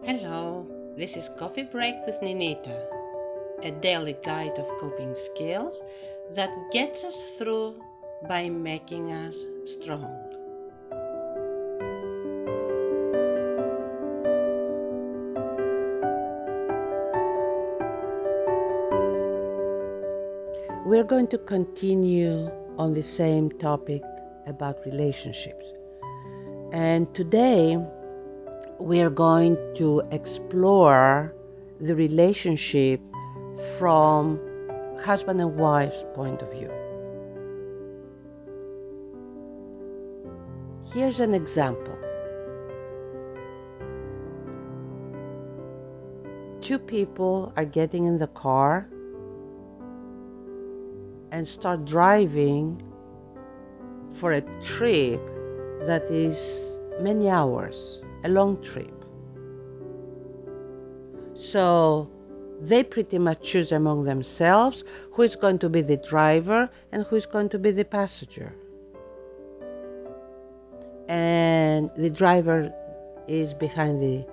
Hello, this is Coffee Break with Ninita, a daily guide of coping skills that gets us through by making us strong. We're going to continue on the same topic about relationships. And today we are going to explore the relationship from husband and wife's point of view. Here's an example. Two people are getting in the car and start driving for a trip that is many hours, a long trip. So they pretty much choose among themselves who is going to be the driver and who is going to be the passenger. And the driver is behind the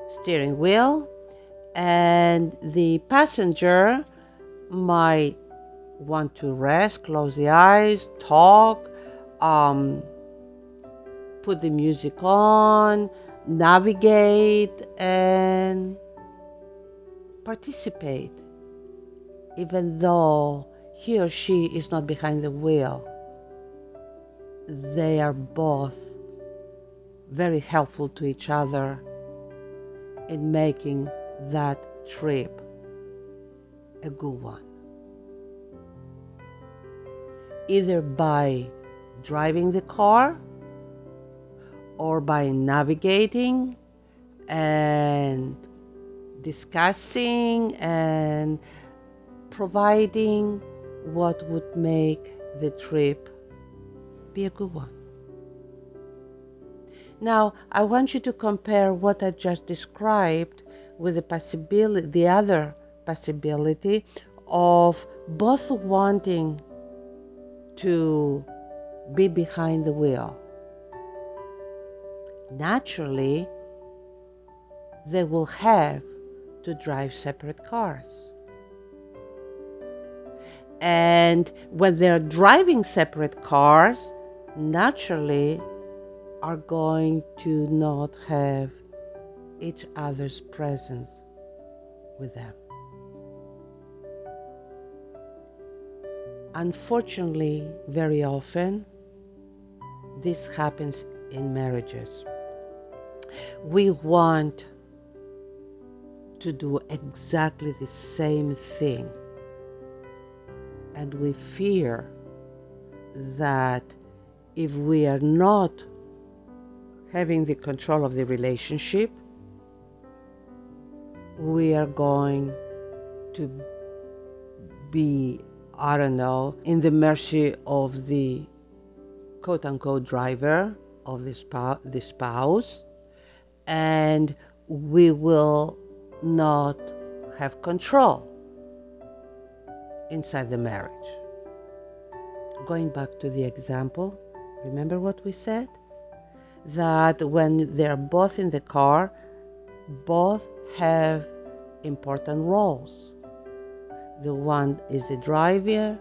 steering wheel, and the passenger might want to rest, close the eyes, talk, put the music on, navigate, and participate, even though he or she is not behind the wheel. They are both very helpful to each other in making that trip a good one. Either by driving the car or by navigating and discussing and providing what would make the trip be a good one. Now, I want you to compare what I just described with the other possibility of both wanting to be behind the wheel. Naturally, they will have to drive separate cars. And when they're driving separate cars, naturally are going to not have each other's presence with them. Unfortunately, very often, this happens in marriages. We want to do exactly the same thing, and we fear that if we are not having the control of the relationship, we are going to be, I don't know, in the mercy of the quote-unquote driver, of the spouse, and we will not have control inside the marriage. Going back to the example, remember what we said? That when they're both in the car, both have important roles. The one is the driver,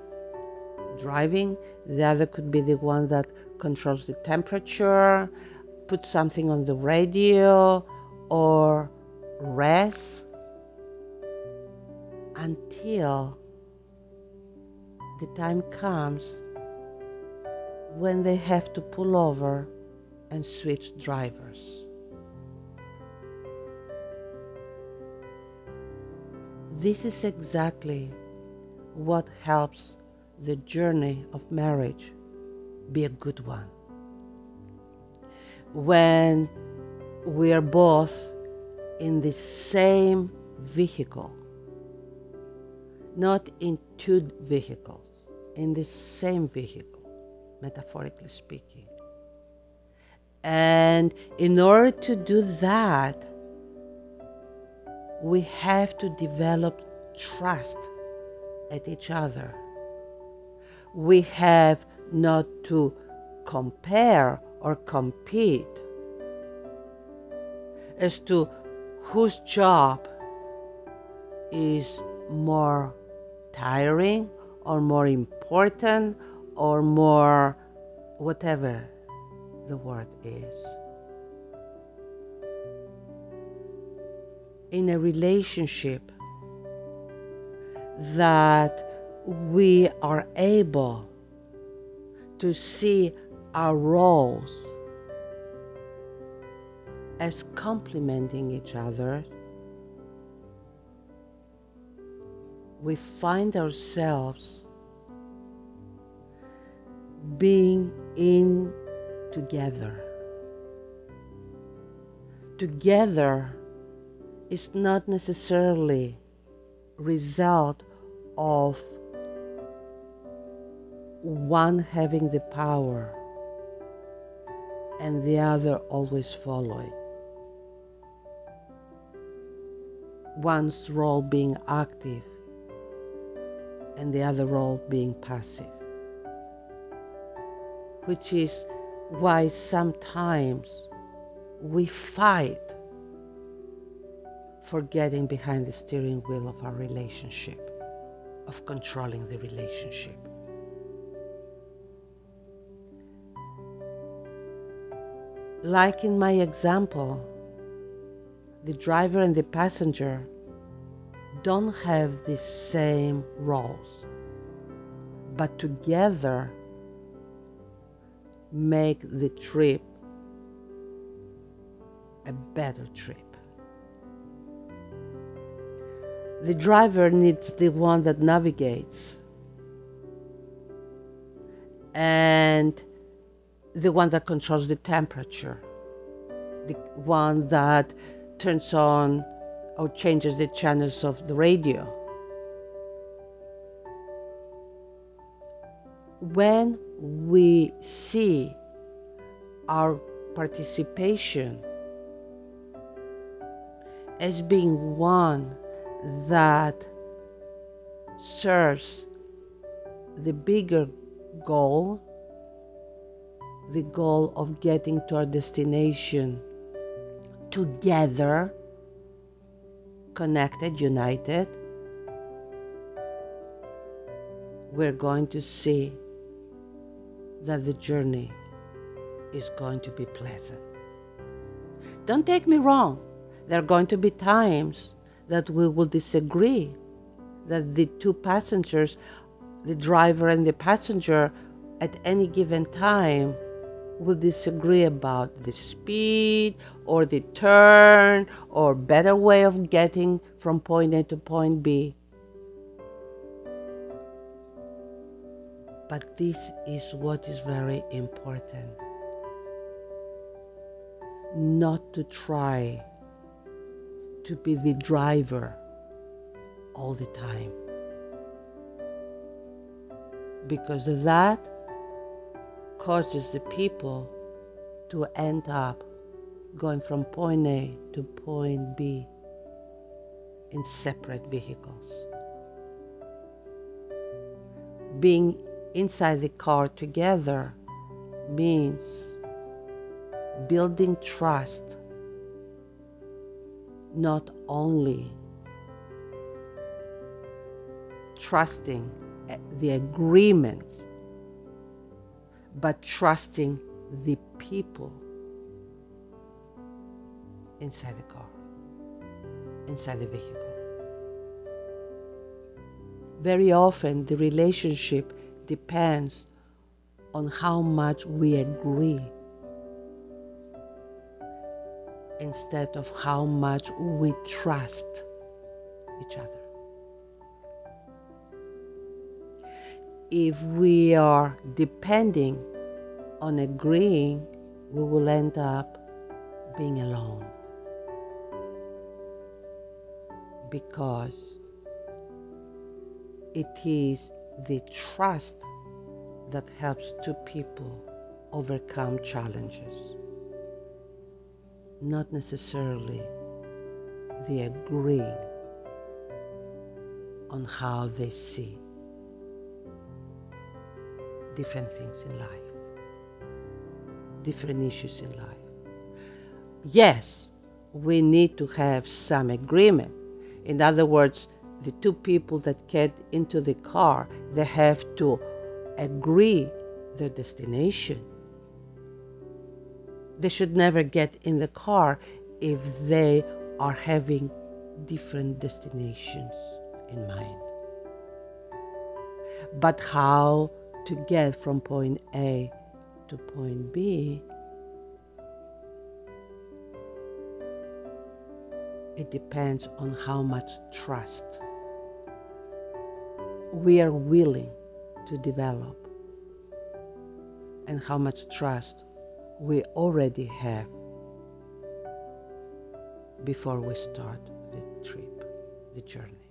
driving. The other could be the one that controls the temperature, puts something on the radio, or rests until the time comes when they have to pull over and switch drivers. This is exactly what helps the journey of marriage be a good one. When we are both in the same vehicle, not in two vehicles, in the same vehicle, metaphorically speaking. And in order to do that, we have to develop trust at each other. We have not to compare or compete as to whose job is more tiring or more important or more whatever the word is. In a relationship that we are able to see our roles as complementing each other, we find ourselves being in together. Together is not necessarily result of one having the power and the other always following. One's role being active and the other role being passive. Which is why sometimes we fight for getting behind the steering wheel of our relationship, of controlling the relationship. Like in my example, the driver and the passenger don't have the same roles, but together make the trip a better trip. The driver needs the one that navigates and the one that controls the temperature, the one that turns on or changes the channels of the radio. When we see our participation as being one that serves the bigger goal, the goal of getting to our destination together, connected, united, we're going to see that the journey is going to be pleasant. Don't take me wrong. There are going to be times that we will disagree, that the two passengers, the driver and the passenger, at any given time will disagree about the speed or the turn or better way of getting from point A to point B. But this is what is very important. Not to try to be the driver all the time. Because that causes the people to end up going from point A to point B in separate vehicles. Being inside the car together means building trust, not only trusting the agreements, but trusting the people inside the car, inside the vehicle. Very often the relationship depends on how much we agree instead of how much we trust each other. If we are depending on agreeing, we will end up being alone. Because it is the trust that helps two people overcome challenges, not necessarily the agreeing on how they see different things in life, different issues in life. Yes, we need to have some agreement. In other words, the two people that get into the car, they have to agree their destination. They should never get in the car if they are having different destinations in mind. But how to get from point A to point B, it depends on how much trust we are willing to develop and how much trust we already have before we start the trip, the journey.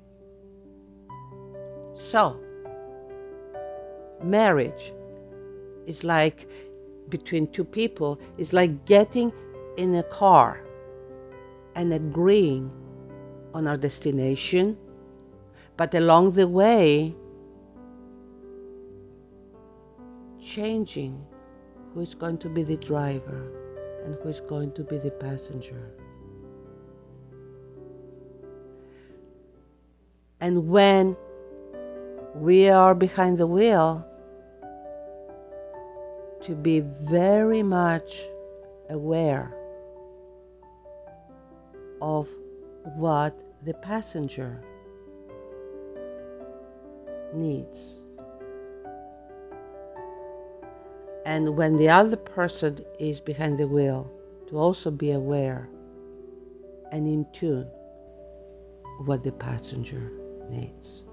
So, marriage is like, between two people, is like getting in a car and agreeing on our destination, but along the way, changing who is going to be the driver and who is going to be the passenger. And when we are behind the wheel, to be very much aware of what the passenger needs. And when the other person is behind the wheel, to also be aware and in tune what the passenger needs.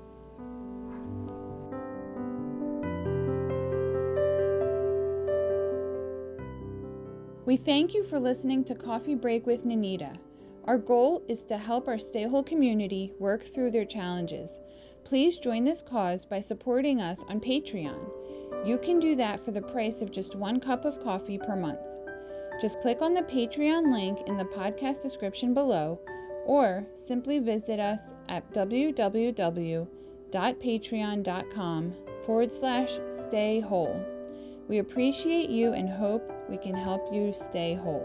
We thank you for listening to Coffee Break with Ninita. Our goal is to help our StayWHOLE community work through their challenges. Please join this cause by supporting us on Patreon. You can do that for the price of just 1 cup of coffee per month. Just click on the Patreon link in the podcast description below, or simply visit us at www.patreon.com/StayWHOLE. We appreciate you and hope we can help you stay whole.